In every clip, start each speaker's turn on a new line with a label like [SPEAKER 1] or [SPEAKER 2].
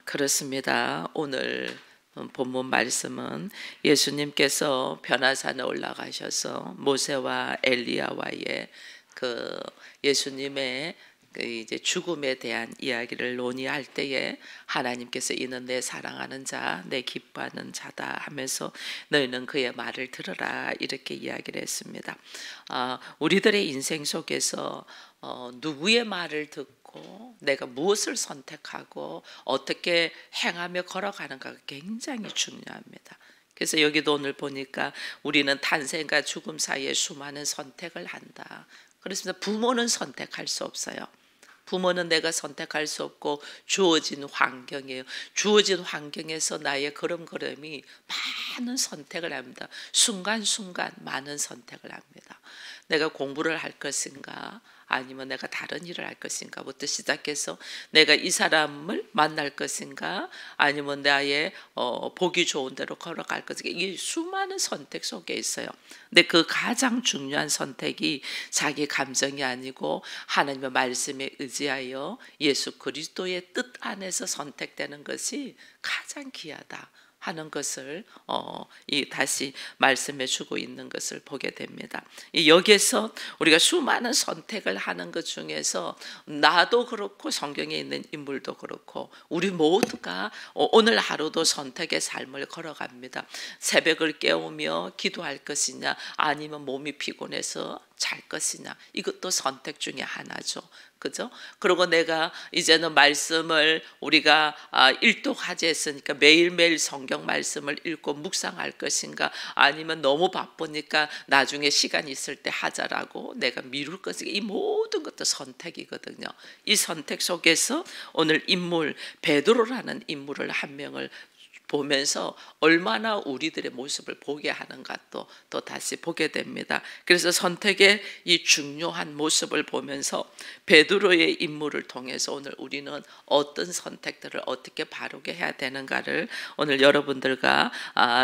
[SPEAKER 1] 그렇습니다. 오늘 본문 말씀은 예수님께서 변화산에 올라가셔서 모세와 엘리야와의 그 예수님의 그 이제 죽음에 대한 이야기를 논의할 때에 하나님께서 이는 내 사랑하는 자, 내 기뻐하는 자다 하면서 너희는 그의 말을 들으라 이렇게 이야기를 했습니다. 우리들의 인생 속에서 누구의 말을 듣고 내가 무엇을 선택하고 어떻게 행하며 걸어가는가가 굉장히 중요합니다. 그래서 여기도 오늘 보니까 우리는 탄생과 죽음 사이에 수많은 선택을 한다. 그렇습니다. 부모는 선택할 수 없어요. 부모는 내가 선택할 수 없고 주어진 환경이에요. 주어진 환경에서 나의 걸음걸음이 많은 선택을 합니다. 순간순간 많은 선택을 합니다. 내가 공부를 할 것인가 아니면 내가 다른 일을 할 것인가부터 시작해서 내가 이 사람을 만날 것인가 아니면 나의 보기 좋은 대로 걸어갈 것인가, 이 수많은 선택 속에 있어요. 근데 그 가장 중요한 선택이 자기 감정이 아니고 하나님의 말씀에 의지하여 예수 그리스도의 뜻 안에서 선택되는 것이 가장 귀하다 하는 것을 다시 말씀해 주고 있는 것을 보게 됩니다. 여기에서 우리가 수많은 선택을 하는 것 중에서 나도 그렇고 성경에 있는 인물도 그렇고 우리 모두가 오늘 하루도 선택의 삶을 걸어갑니다. 새벽을 깨우며 기도할 것이냐 아니면 몸이 피곤해서 잘 것이냐, 이것도 선택 중에 하나죠. 그죠? 그리고 내가 이제는 말씀을 우리가 일독하지 했으니까 매일매일 성경 말씀을 읽고 묵상할 것인가 아니면 너무 바쁘니까 나중에 시간 있을 때 하자라고 내가 미룰 것인가, 이 모든 것도 선택이거든요. 이 선택 속에서 오늘 인물 베드로라는 인물을 한 명을 보면서 얼마나 우리들의 모습을 보게 하는가 또 다시 보게 됩니다. 그래서 선택의 이 중요한 모습을 보면서 베드로의 인물을 통해서 오늘 우리는 어떤 선택들을 어떻게 바르게 해야 되는가를 오늘 여러분들과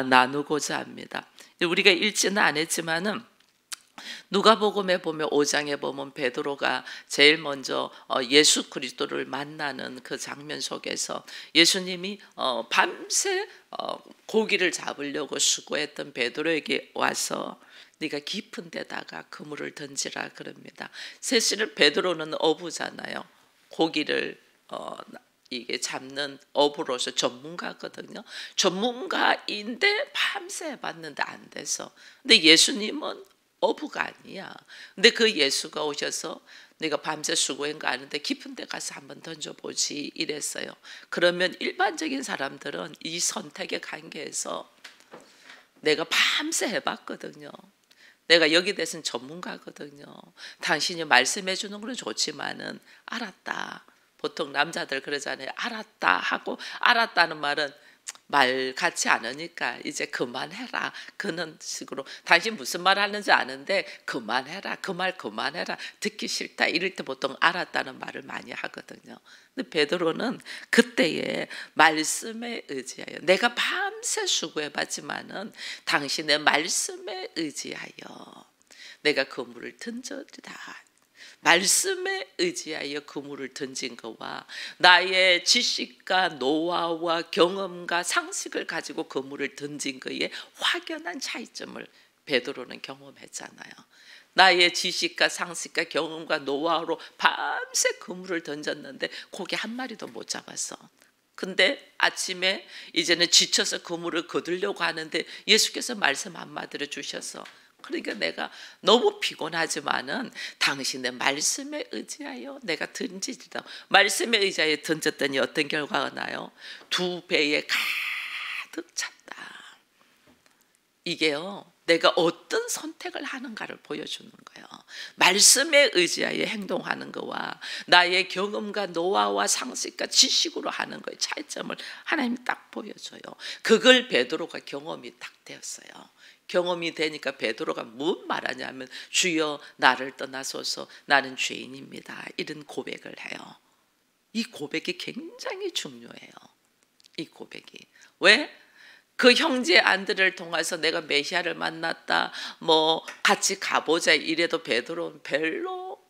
[SPEAKER 1] 나누고자 합니다. 우리가 읽지는 안 했지만은 누가복음에 보면 5장에 보면 베드로가 제일 먼저 예수 그리스도를 만나는 그 장면 속에서 예수님이 밤새 고기를 잡으려고 수고했던 베드로에게 와서 네가 깊은 데다가 그물을 던지라 그럽니다. 사실은 베드로는 어부잖아요. 고기를 이게 잡는 어부로서 전문가거든요. 전문가인데 밤새 해봤는데 안 돼서. 근데 예수님은 어부가 아니야. 근데 그 예수가 오셔서 내가 밤새 수고한 거 아는데 깊은 데 가서 한번 던져보지 이랬어요. 그러면 일반적인 사람들은 이 선택의 관계에서 내가 밤새 해봤거든요. 내가 여기 대해서는 전문가거든요. 당신이 말씀해 주는 건 좋지만은 알았다. 보통 남자들 그러잖아요. 알았다 하고, 알았다는 말은 말 같지 않으니까 이제 그만해라 그런 식으로, 당신 무슨 말 하는지 아는데 그만해라, 그 말 그만해라, 듣기 싫다 이럴 때 보통 알았다는 말을 많이 하거든요. 근데 베드로는 그때의 말씀에 의지하여, 내가 밤새 수고해봤지만은 당신의 말씀에 의지하여 내가 그물을 던져리라. 말씀에 의지하여 그물을 던진 것과 나의 지식과 노하우와 경험과 상식을 가지고 그물을 던진 것의 확연한 차이점을 베드로는 경험했잖아요. 나의 지식과 상식과 경험과 노하우로 밤새 그물을 던졌는데 고기 한 마리도 못 잡았어. 근데 아침에 이제는 지쳐서 그물을 거두려고 하는데 예수께서 말씀 한마디를 주셔서, 그러니까 내가 너무 피곤하지만은 당신의 말씀에 의지하여 내가 던지리라. 말씀에 의지하여 던졌더니 어떤 결과가 나요? 2배에 가득 찼다. 이게요, 내가 어떤 선택을 하는가를 보여주는 거예요. 말씀에 의지하여 행동하는 거와 나의 경험과 노하우와 상식과 지식으로 하는 거의 차이점을 하나님이 딱 보여줘요. 그걸 베드로가 경험이 딱 되었어요. 경험이 되니까 베드로가 무슨 말하냐면 주여 나를 떠나소서 나는 죄인입니다, 이런 고백을 해요. 이 고백이 굉장히 중요해요. 이 고백이 왜? 그 형제 안드레를 통해서 내가 메시아를 만났다, 뭐 같이 가보자 이래도 베드로는 별로,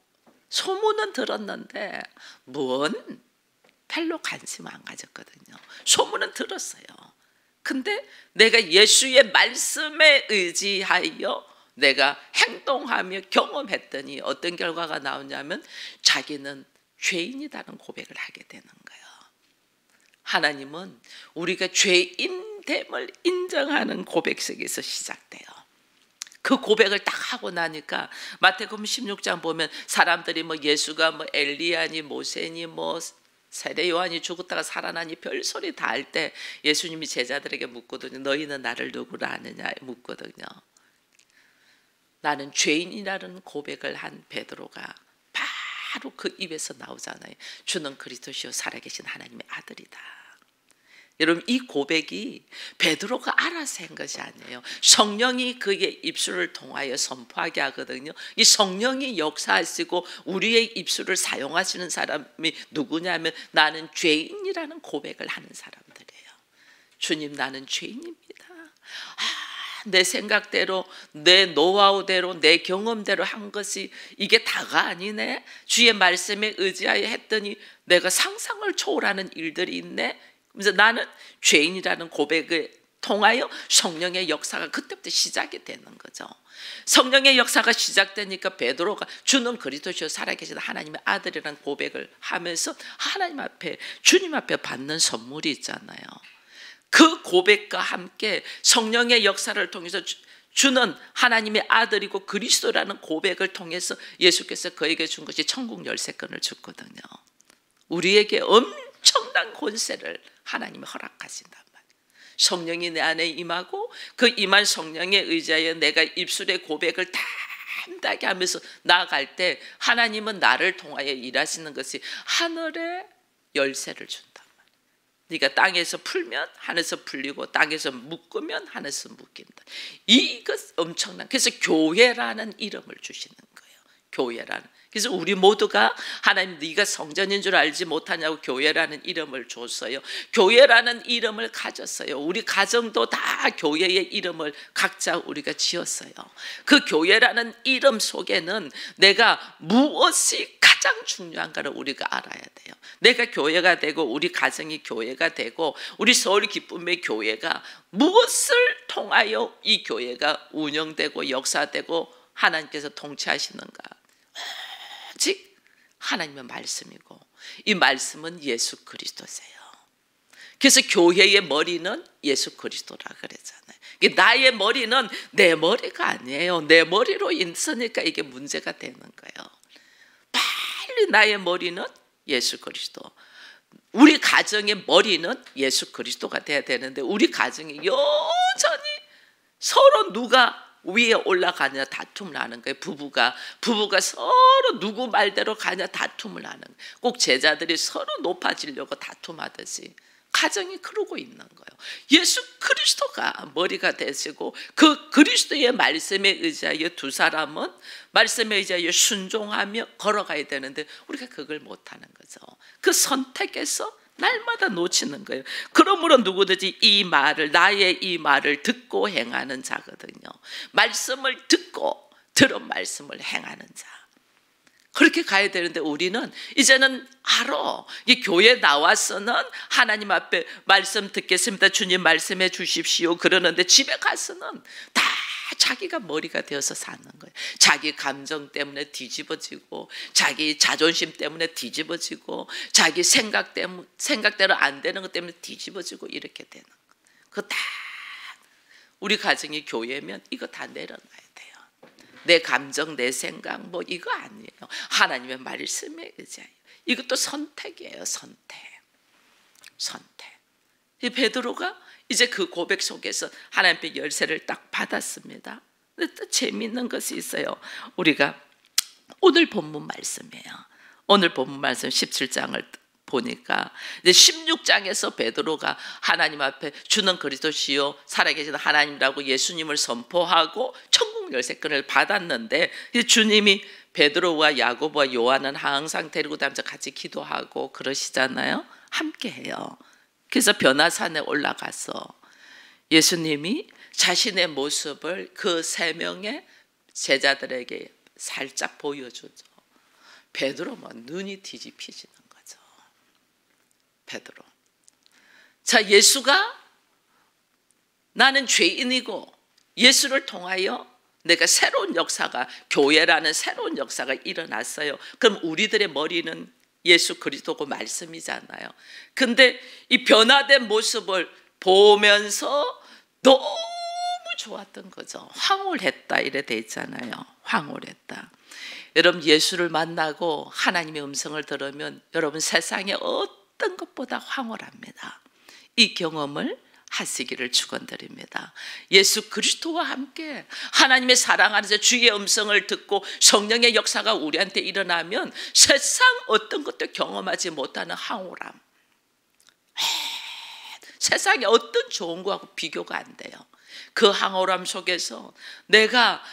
[SPEAKER 1] 소문은 들었는데 뭔 별로 관심 안 가졌거든요. 들었어요. 근데 내가 예수의 말씀에 의지하여 내가 행동하며 경험했더니 어떤 결과가 나오냐면 자기는 죄인이라는 고백을 하게 되는 거예요. 하나님은 우리가 죄인됨을 인정하는 고백 속에서 시작돼요. 그 고백을 딱 하고 나니까 마태복음 16장 보면 사람들이 뭐 예수가 뭐 엘리야니 모세니 뭐 세례 요한이 죽었다가 살아나니 별소리 다 할 때 예수님이 제자들에게 묻거든요. 너희는 나를 누구라 하느냐 묻거든요. 나는 죄인이라는 고백을 한 베드로가 바로 그 입에서 나오잖아요. 주는 그리스도시요 살아계신 하나님의 아들이다. 여러분, 이 고백이 베드로가 알아서 한 것이 아니에요. 성령이 그의 입술을 통하여 선포하게 하거든요. 이 성령이 역사하시고 우리의 입술을 사용하시는 사람이 누구냐면 나는 죄인이라는 고백을 하는 사람들이에요. 주님, 나는 죄인입니다. 내 생각대로 내 노하우대로 내 경험대로 한 것이 이게 다가 아니네. 주의 말씀에 의지하여 했더니 내가 상상을 초월하는 일들이 있네. 그래서 나는 죄인이라는 고백을 통하여 성령의 역사가 그때부터 시작이 되는 거죠. 성령의 역사가 시작되니까 베드로가 주는 그리스도시요 살아계신 하나님의 아들이라는 고백을 하면서 하나님 앞에 주님 앞에 받는 선물이 있잖아요. 그 고백과 함께 성령의 역사를 통해서 주는 하나님의 아들이고 그리스도라는 고백을 통해서 예수께서 그에게 준 것이 천국 열쇠권을 줬거든요. 우리에게 엄청난 권세를 하나님이 허락하신단 말이에요. 성령이 내 안에 임하고 그 임한 성령에 의지하여 내가 입술의 고백을 담대하게 하면서 나아갈 때 하나님은 나를 통하여 일하시는 것이 하늘의 열쇠를 준단 말이에요. 네가 땅에서 풀면 하늘에서 풀리고 땅에서 묶으면 하늘에서 묶인다. 이것 엄청난, 그래서 교회라는 이름을 주시는 거예요. 교회라는. 그래서 우리 모두가 하나님 네가 성전인 줄 알지 못하냐고 교회라는 이름을 줬어요. 교회라는 이름을 가졌어요. 우리 가정도 다 교회의 이름을 각자 우리가 지었어요. 그 교회라는 이름 속에는 내가 무엇이 가장 중요한가를 우리가 알아야 돼요. 내가 교회가 되고 우리 가정이 교회가 되고 우리 서울 기쁨의 교회가 무엇을 통하여 이 교회가 운영되고 역사되고 하나님께서 통치하시는가? 즉 하나님의 말씀이고 이 말씀은 예수 그리스도세요. 그래서 교회의 머리는 예수 그리스도라 그랬잖아요. 나의 머리는 내 머리가 아니에요. 내 머리로 있으니까 이게 문제가 되는 거예요. 빨리 나의 머리는 예수 그리스도. 우리 가정의 머리는 예수 그리스도가 돼야 되는데 우리 가정이 여전히 서로 누가 위에 올라가냐 다툼을 하는 거예요. 부부가 서로 누구 말대로 가냐 다툼을 하는 거예요. 꼭 제자들이 서로 높아지려고 다툼하듯이 가정이 그러고 있는 거예요. 예수 그리스도가 머리가 되시고 그 그리스도의 말씀에 의지하여 두 사람은 말씀에 의지하여 순종하며 걸어가야 되는데 우리가 그걸 못하는 거죠. 그 선택에서 날마다 놓치는 거예요. 그러므로 누구든지 이 말을 나의 이 말을 듣고 행하는 자거든요. 말씀을 듣고 들은 말씀을 행하는 자. 그렇게 가야 되는데 우리는 이제는 알아. 이 교회 나와서는 하나님 앞에 말씀 듣겠습니다. 주님 말씀해 주십시오. 그러는데 집에 가서는 다 자기가 머리가 되어서 사는 거예요. 자기 감정 때문에 뒤집어지고 자기 자존심 때문에 뒤집어지고 자기 생각대로 안 되는 것 때문에 뒤집어지고 이렇게 되는 거예요. 그거 다 우리 가정이 교회면 이거 다 내려놔야 돼요. 내 감정, 내 생각 뭐 이거 아니에요. 하나님의 말씀에 의지해요. 이것도 선택이에요. 선택. 이 베드로가 이제 그 고백 속에서 하나님의 열쇠를 딱 받았습니다. 근데 또 재미있는 것이 있어요. 우리가 오늘 본문 말씀이에요. 오늘 본문 말씀 17장을 보니까 이제 16장에서 베드로가 하나님 앞에 주는 그리스도시요 살아계신 하나님이라고 예수님을 선포하고 천국 열쇠권을 받았는데 주님이 베드로와 야고보와 요한은 항상 데리고 다니면서 같이 기도하고 그러시잖아요. 함께 해요. 그래서 변화산에 올라가서 예수님이 자신의 모습을 그 세 명의 제자들에게 살짝 보여주죠. 베드로만 눈이 뒤집히지는 거죠. 베드로. 자, 예수가 나는 죄인이고 예수를 통하여 내가 새로운 역사가, 교회라는 새로운 역사가 일어났어요. 그럼 우리들의 머리는 예수 그리스도고 말씀이잖아요. 근데 이 변화된 모습을 보면서 너무 좋았던 거죠. 황홀했다 이래 돼 있잖아요. 황홀했다. 여러분, 예수를 만나고 하나님의 음성을 들으면 여러분 세상에 어떤 것보다 황홀합니다. 이 경험을 하시기를 축원드립니다. 예수 그리스도와 함께 하나님의 사랑 안에서 주의 음성을 듣고 성령의 역사가 우리한테 일어나면 세상 어떤 것도 경험하지 못하는 황홀함, 세상에 어떤 좋은 거하고 비교가 안 돼요. 그 황홀함 속에서 내가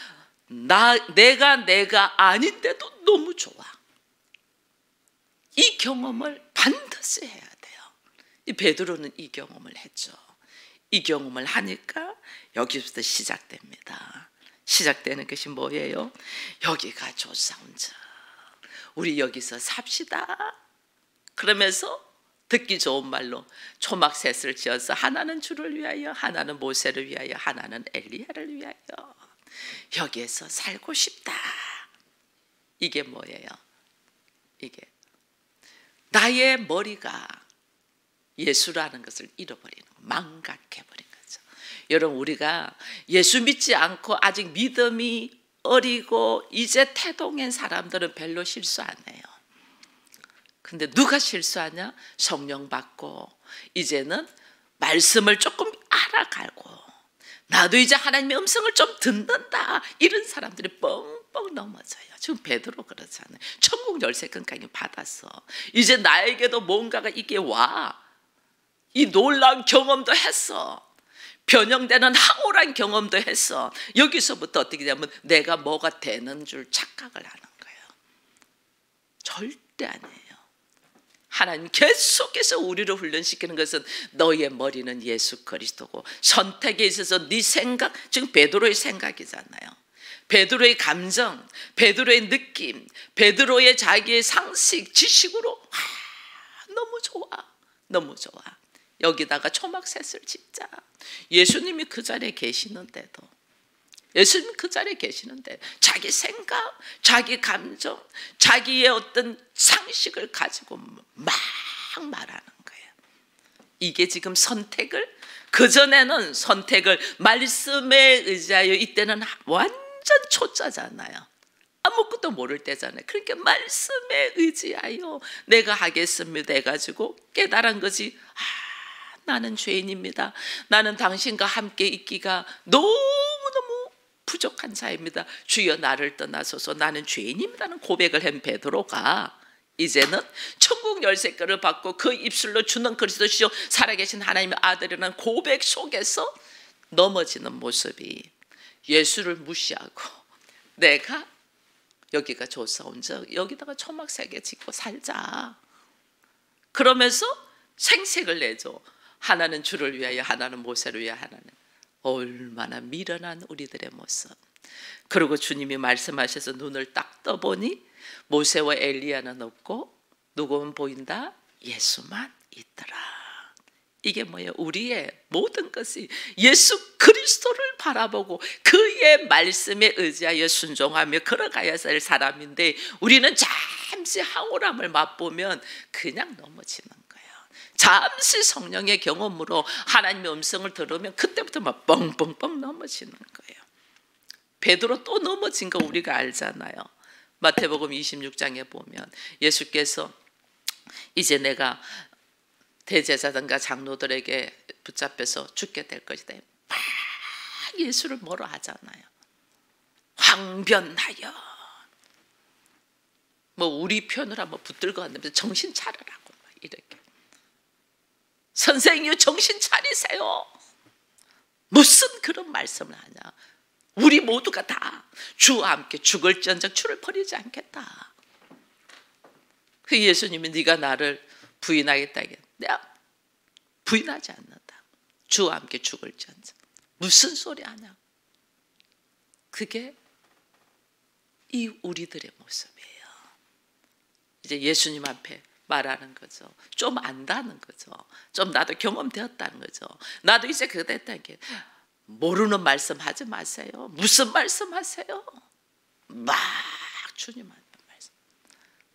[SPEAKER 1] 아닌데도 너무 좋아. 이 경험을 반드시 해야 돼요. 이 베드로는 이 경험을 했죠. 이 경험을 하니까 여기부터 시작됩니다. 시작되는 것이 뭐예요? 여기가 좋사온즉 우리 여기서 삽시다. 그러면서 듣기 좋은 말로 초막셋을 지어서 하나는 주를 위하여, 하나는 모세를 위하여, 하나는 엘리야를 위하여 여기에서 살고 싶다. 이게 뭐예요? 이게 나의 머리가 예수라는 것을 잃어버리는 거, 망각해버린 거죠. 여러분, 우리가 예수 믿지 않고 아직 믿음이 어리고 이제 태동한 사람들은 별로 실수 안 해요. 근데 누가 실수하냐? 성령 받고 이제는 말씀을 조금 알아가고 나도 이제 하나님의 음성을 좀 듣는다, 이런 사람들이 뻥뻥 넘어져요. 지금 베드로 그렇잖아요. 천국 열쇠 끈까지 받았어. 이제 나에게도 뭔가가 이게 와. 이 놀라운 경험도 했어. 변형되는 황홀한 경험도 했어. 여기서부터 어떻게 되냐면 내가 뭐가 되는 줄 착각을 하는 거예요. 절대 아니에요. 하나님 계속해서 우리를 훈련시키는 것은 너의 머리는 예수 그리스도고, 선택에 있어서 네 생각, 지금 베드로의 생각이잖아요. 베드로의 감정, 베드로의 느낌, 베드로의 자기의 상식, 지식으로 너무 좋아, 너무 좋아. 여기다가 초막셋을 짓자. 예수님이 그 자리에 계시는데도, 예수님 그 자리에 계시는데 자기 생각, 자기 감정, 자기의 어떤 상식을 가지고 막 말하는 거예요. 이게 지금 선택을, 그전에는 선택을 말씀에 의지하여, 이때는 완전 초짜잖아요. 아무것도 모를 때잖아요. 그러니까 말씀에 의지하여 내가 하겠습니다 해가지고 깨달은 거지. 나는 죄인입니다. 나는 당신과 함께 있기가 너무너무 부족한 자입니다. 주여 나를 떠나소서, 나는 죄인입니다는 고백을 한 베드로가 이제는 천국 열쇠권을 받고 그 입술로 주는 그리스도시요 살아계신 하나님의 아들이라는 고백 속에서 넘어지는 모습이, 예수를 무시하고 내가 여기가 좋사온즉 여기다가 초막 3개 짓고 살자. 그러면서 생색을 내죠. 하나는 주를 위하여, 하나는 모세를 위하여, 하나는. 얼마나 미련한 우리들의 모습. 그리고 주님이 말씀하셔서 눈을 딱 떠보니 모세와 엘리야는 없고 누구만 보인다? 예수만 있더라. 이게 뭐예요? 우리의 모든 것이 예수 그리스도를 바라보고 그의 말씀에 의지하여 순종하며 걸어가야 할 사람인데, 우리는 잠시 황홀함을 맛보면 그냥 넘어지는 거예요. 잠시 성령의 경험으로 하나님의 음성을 들으면 그때부터 막 뻥뻥뻥 넘어지는 거예요. 베드로 또 넘어진 거 우리가 알잖아요. 마태복음 26장에 보면 예수께서 이제 내가 대제사장과 장로들에게 붙잡혀서 죽게 될 것이다, 막 예수를 뭐라 하잖아요. 황변하여, 뭐 우리 표현으로 한번 붙들고 왔는데 정신 차리라고 막 이렇게. 선생님 정신 차리세요. 무슨 그런 말씀을 하냐. 우리 모두가 다 주와 함께 죽을지언정 주를 버리지 않겠다. 그 예수님이 네가 나를 부인하겠다, 내가 부인하지 않는다. 주와 함께 죽을지언정. 무슨 소리 하냐. 그게 이 우리들의 모습이에요. 이제 예수님 앞에 말하는 거죠. 좀 안다는 거죠. 좀 나도 경험되었다는 거죠. 나도 이제 그거 됐다는 게, 모르는 말씀 하지 마세요. 무슨 말씀 하세요? 막 주님한테 말씀.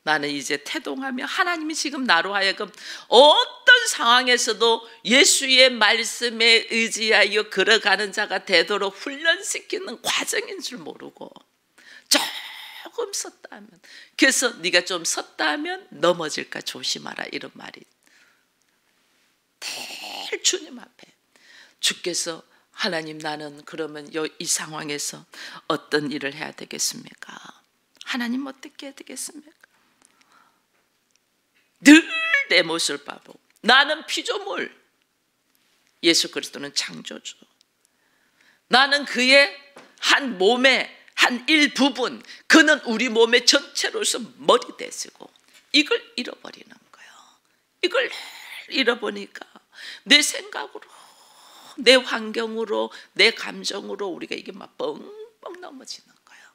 [SPEAKER 1] 나는 이제 태동하며 하나님이 지금 나로 하여금 어떤 상황에서도 예수의 말씀에 의지하여 걸어가는 자가 되도록 훈련시키는 과정인 줄 모르고 조금 섰다 하면, 그래서 네가 좀 섰다 하면 넘어질까 조심하라, 이런 말이 늘 주님 앞에. 주께서 하나님, 나는 그러면 이 상황에서 어떤 일을 해야 되겠습니까? 하나님 어떻게 해야 되겠습니까? 늘 내 모습을 봐보고, 나는 피조물, 예수 그리스도는 창조주, 나는 그의 한 몸의 한 일부분, 그는 우리 몸의 전체로서 머리 되시고, 이걸 잃어버리는 거예요. 이걸 잃어보니까 내 생각으로, 내 환경으로, 내 감정으로 우리가 이게 막 뻥뻥 넘어지는 거예요.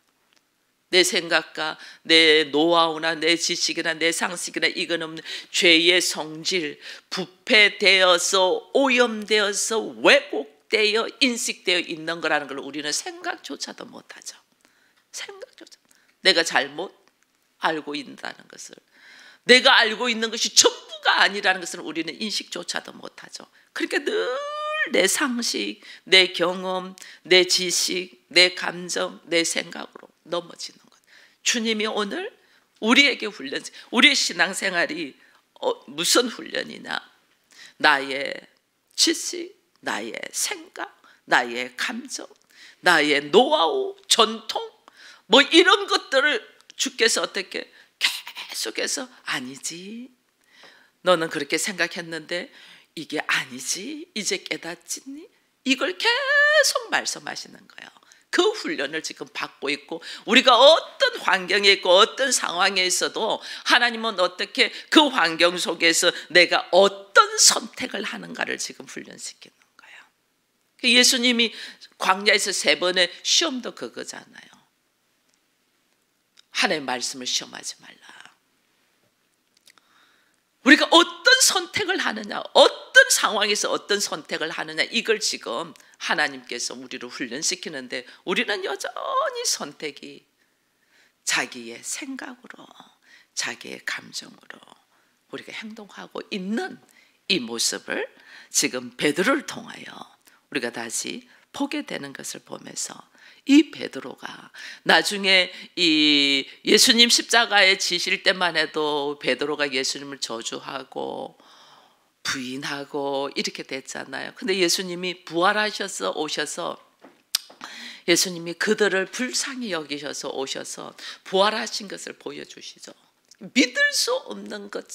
[SPEAKER 1] 내 생각과 내 노하우나 내 지식이나 내 상식이나 이건 없는 죄의 성질, 부패되어서 오염되어서 왜곡되어 인식되어 있는 거라는 걸 우리는 생각조차도 못하죠. 생각조차. 내가 잘못 알고 있다는 것을, 내가 알고 있는 것이 전부가 아니라는 것을 우리는 인식조차도 못하죠. 그러니까 늘 내 상식, 내 경험, 내 지식, 내 감정, 내 생각으로 넘어지는 것. 주님이 오늘 우리에게 훈련, 우리의 신앙생활이 무슨 훈련이냐? 나의 지식, 나의 생각, 나의 감정, 나의 노하우, 전통, 뭐 이런 것들을 주께서 어떻게 계속해서, 아니지, 너는 그렇게 생각했는데 이게 아니지, 이제 깨닫지니? 이걸 계속 말씀하시는 거예요. 그 훈련을 지금 받고 있고, 우리가 어떤 환경에 있고 어떤 상황에 있어도 하나님은 어떻게 그 환경 속에서 내가 어떤 선택을 하는가를 지금 훈련시키는 거예요. 예수님이 광야에서 3번의 시험도 그거잖아요. 하나님의 말씀을 시험하지 말라. 우리가 어떤 선택을 하느냐, 어떤 상황에서 어떤 선택을 하느냐, 이걸 지금 하나님께서 우리를 훈련시키는데, 우리는 여전히 선택이 자기의 생각으로, 자기의 감정으로 우리가 행동하고 있는 이 모습을 지금 베드로를 통하여 우리가 다시 보게 되는 것을 보면서, 이 베드로가 나중에 이 예수님 십자가에 지실 때만 해도 베드로가 예수님을 저주하고 부인하고 이렇게 됐잖아요. 근데 예수님이 부활하셔서 오셔서, 예수님이 그들을 불쌍히 여기셔서 오셔서 부활하신 것을 보여주시죠. 믿을 수 없는 것,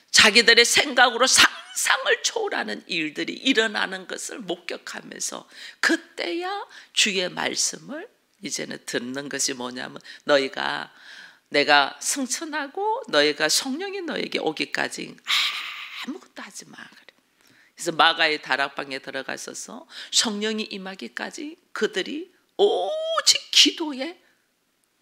[SPEAKER 1] 자기들의 생각으로 상상을 초월하는 일들이 일어나는 것을 목격하면서, 그때야 주의 말씀을 이제는 듣는 것이 뭐냐면, 너희가, 내가 승천하고 너희가 성령이 너에게 오기까지 아무것도 하지 마. 그래서 마가의 다락방에 들어가셔서 성령이 임하기까지 그들이 오직 기도에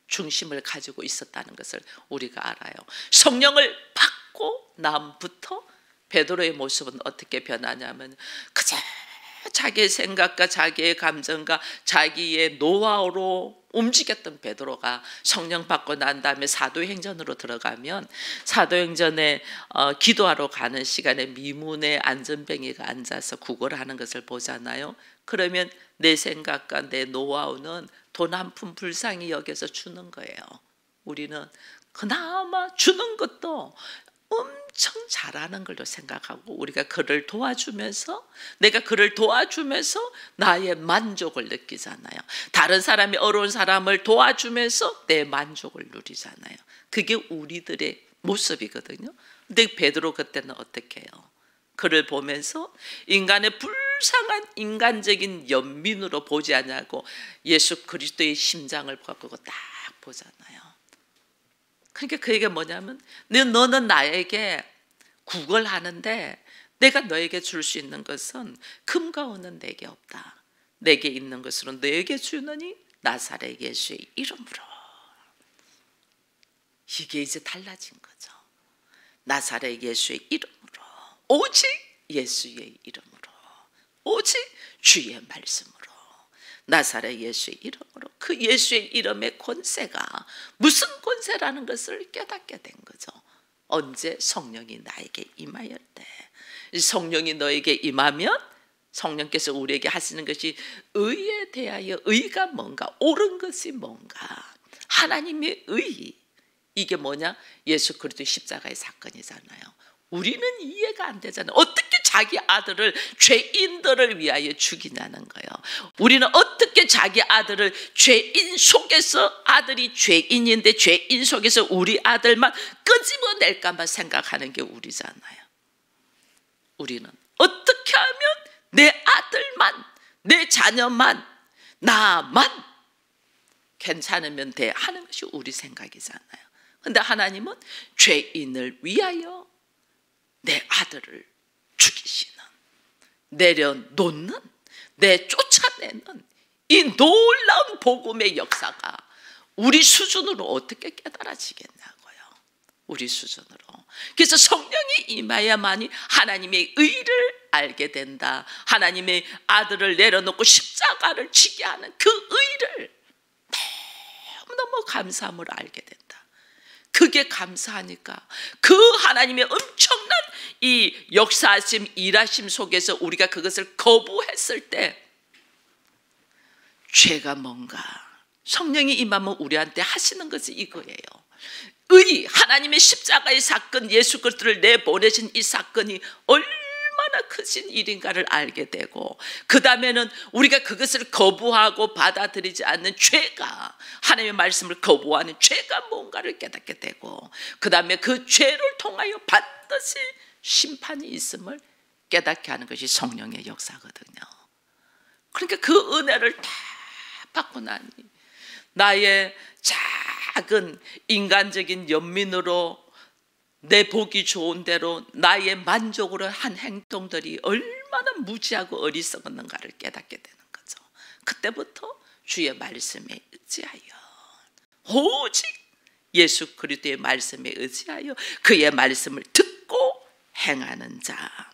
[SPEAKER 1] 중심을 가지고 있었다는 것을 우리가 알아요. 성령을 받고 남부터 베드로의 모습은 어떻게 변하냐면, 그저 자기의 생각과 자기의 감정과 자기의 노하우로 움직였던 베드로가 성령 받고 난 다음에 사도행전으로 들어가면, 사도행전에 기도하러 가는 시간에 미문에 안전뱅이가 앉아서 구걸을 하는 것을 보잖아요. 그러면 내 생각과 내 노하우는 돈 한 푼 불쌍히 여겨서 주는 거예요. 우리는 그나마 주는 것도 엄청 잘하는 걸로 생각하고, 우리가 그를 도와주면서, 내가 그를 도와주면서 나의 만족을 느끼잖아요. 다른 사람이 어려운 사람을 도와주면서 내 만족을 누리잖아요. 그게 우리들의 모습이거든요. 근데 베드로 그때는 어떻게 해요? 그를 보면서 인간의 불쌍한 인간적인 연민으로 보지 않냐고, 예수 그리스도의 심장을 갖고 딱 보잖아요. 그러니까 그게 뭐냐면, 너는 나에게 구걸하는데 내가 너에게 줄 수 있는 것은 금과 은은 내게 없다. 내게 있는 것으로 너에게 주느니 나사렛 예수의 이름으로. 이게 이제 달라진 거죠. 나사렛 예수의 이름으로, 오직 예수의 이름으로, 오직 주의 말씀으로, 나사렛 예수의 이름으로. 그 예수의 이름의 권세가 무슨 권세라는 것을 깨닫게 된 거죠. 언제? 성령이 나에게 임하였 때. 성령이 너에게 임하면 성령께서 우리에게 하시는 것이 의에 대하여, 의가 뭔가, 옳은 것이 뭔가, 하나님의 의, 이게 뭐냐? 예수 그리스도의 십자가의 사건이잖아요. 우리는 이해가 안 되잖아요. 어떻게 자기 아들을 죄인들을 위하여 죽이냐는 거예요. 우리는 어떻게 자기 아들을 죄인 속에서, 아들이 죄인인데 죄인 속에서 우리 아들만 끄집어낼까만 생각하는 게 우리잖아요. 우리는 어떻게 하면 내 아들만, 내 자녀만, 나만 괜찮으면 돼 하는 것이 우리 생각이잖아요. 그런데 하나님은 죄인을 위하여 내 아들을 죽이시는, 내려놓는, 내쫓아내는 이 놀라운 복음의 역사가 우리 수준으로 어떻게 깨달아지겠냐고요. 우리 수준으로. 그래서 성령이 임해야만이 하나님의 의를 알게 된다. 하나님의 아들을 내려놓고 십자가를 지게 하는 그 의를 너무너무 감사함으로 알게 된다. 그게 감사하니까 그 하나님의 엄청난 이 역사하심, 일하심 속에서 우리가 그것을 거부했을 때 죄가 뭔가, 성령이 임하면 우리한테 하시는 것이 이거예요. 의, 하나님의 십자가의 사건, 예수 그리스도를 내보내신 이 사건이 얼마나 크신 일인가를 알게 되고, 그 다음에는 우리가 그것을 거부하고 받아들이지 않는 죄가, 하나님의 말씀을 거부하는 죄가 뭔가를 깨닫게 되고, 그 다음에 그 죄를 통하여 반드시 심판이 있음을 깨닫게 하는 것이 성령의 역사거든요. 그러니까 그 은혜를 다 받고 나니 나의 작은 인간적인 연민으로 내 보기 좋은 대로 나의 만족으로 한 행동들이 얼마나 무지하고 어리석었는가를 깨닫게 되는 거죠. 그때부터 주의 말씀에 의지하여, 오직 예수 그리스도의 말씀에 의지하여 그의 말씀을 듣고 행하는 자,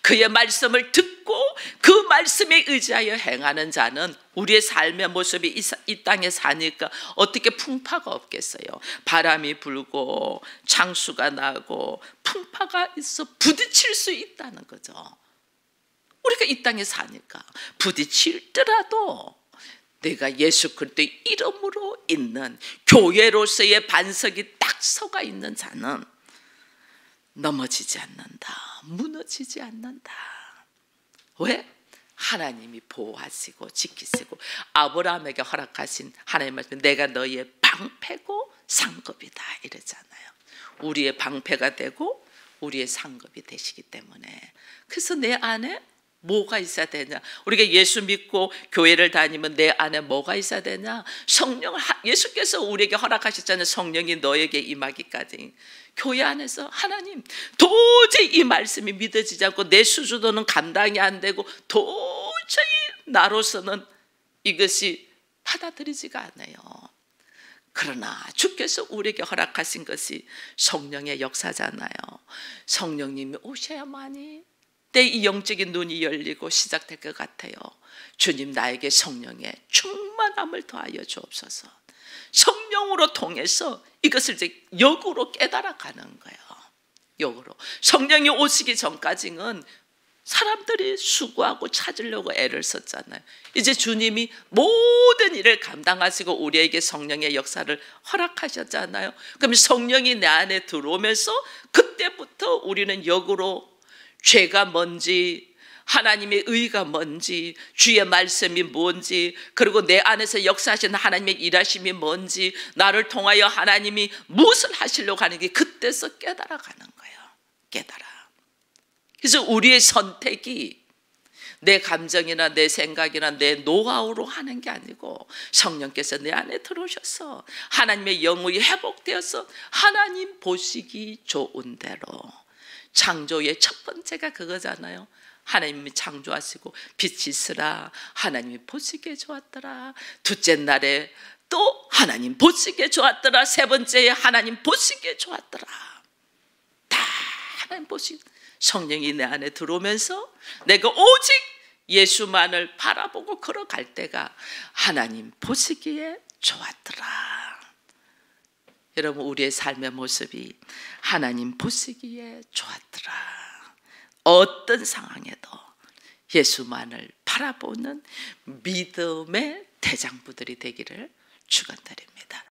[SPEAKER 1] 그의 말씀을 듣고 그 말씀에 의지하여 행하는 자는 우리의 삶의 모습이 이 땅에 사니까 어떻게 풍파가 없겠어요. 바람이 불고 창수가 나고 풍파가 있어 부딪힐 수 있다는 거죠. 우리가 이 땅에 사니까 부딪힐더라도 내가 예수 그리스도의 이름으로 있는 교회로서의 반석이 딱 서가 있는 자는 넘어지지 않는다, 무너지지 않는다. 왜? 하나님이 보호하시고 지키시고 아브라함에게 허락하신 하나님의 말씀, 내가 너희의 방패고 상급이다 이러잖아요. 우리의 방패가 되고 우리의 상급이 되시기 때문에, 그래서 내 안에 뭐가 있어야 되냐? 우리가 예수 믿고 교회를 다니면 내 안에 뭐가 있어야 되냐? 성령, 예수께서 우리에게 허락하셨잖아요. 성령이 너에게 임하기까지. 교회 안에서 하나님, 도저히 이 말씀이 믿어지지 않고 내 수준으로는 감당이 안 되고 도저히 나로서는 이것이 받아들이지가 않아요. 그러나 주께서 우리에게 허락하신 것이 성령의 역사잖아요. 성령님이 오셔야만이 내 이 영적인 눈이 열리고 시작될 것 같아요. 주님, 나에게 성령의 충만함을 더하여 주옵소서. 성령으로 통해서 이것을 이제 역으로 깨달아가는 거예요. 역으로. 성령이 오시기 전까지는 사람들이 수고하고 찾으려고 애를 썼잖아요. 이제 주님이 모든 일을 감당하시고 우리에게 성령의 역사를 허락하셨잖아요. 그럼 성령이 내 안에 들어오면서 그때부터 우리는 역으로 죄가 뭔지, 하나님의 의가 뭔지, 주의 말씀이 뭔지, 그리고 내 안에서 역사하시는 하나님의 일하심이 뭔지, 나를 통하여 하나님이 무엇을 하시려고 하는지 그때서 깨달아가는 거예요. 깨달아. 그래서 우리의 선택이 내 감정이나 내 생각이나 내 노하우로 하는 게 아니고 성령께서 내 안에 들어오셔서 하나님의 영혼이 회복되어서 하나님 보시기 좋은 대로, 창조의 첫 번째가 그거잖아요. 하나님이 창조하시고 빛이 있으라 하나님이 보시기에 좋았더라. 둘째 날에 또 하나님 보시기에 좋았더라. 세 번째에 하나님 보시기에 좋았더라. 다 하나님 보시 성령이 내 안에 들어오면서 내가 오직 예수만을 바라보고 걸어갈 때가 하나님 보시기에 좋았더라. 여러분, 우리의 삶의 모습이 하나님 보시기에 좋았더라. 어떤 상황에도 예수만을 바라보는 믿음의 대장부들이 되기를 축원드립니다.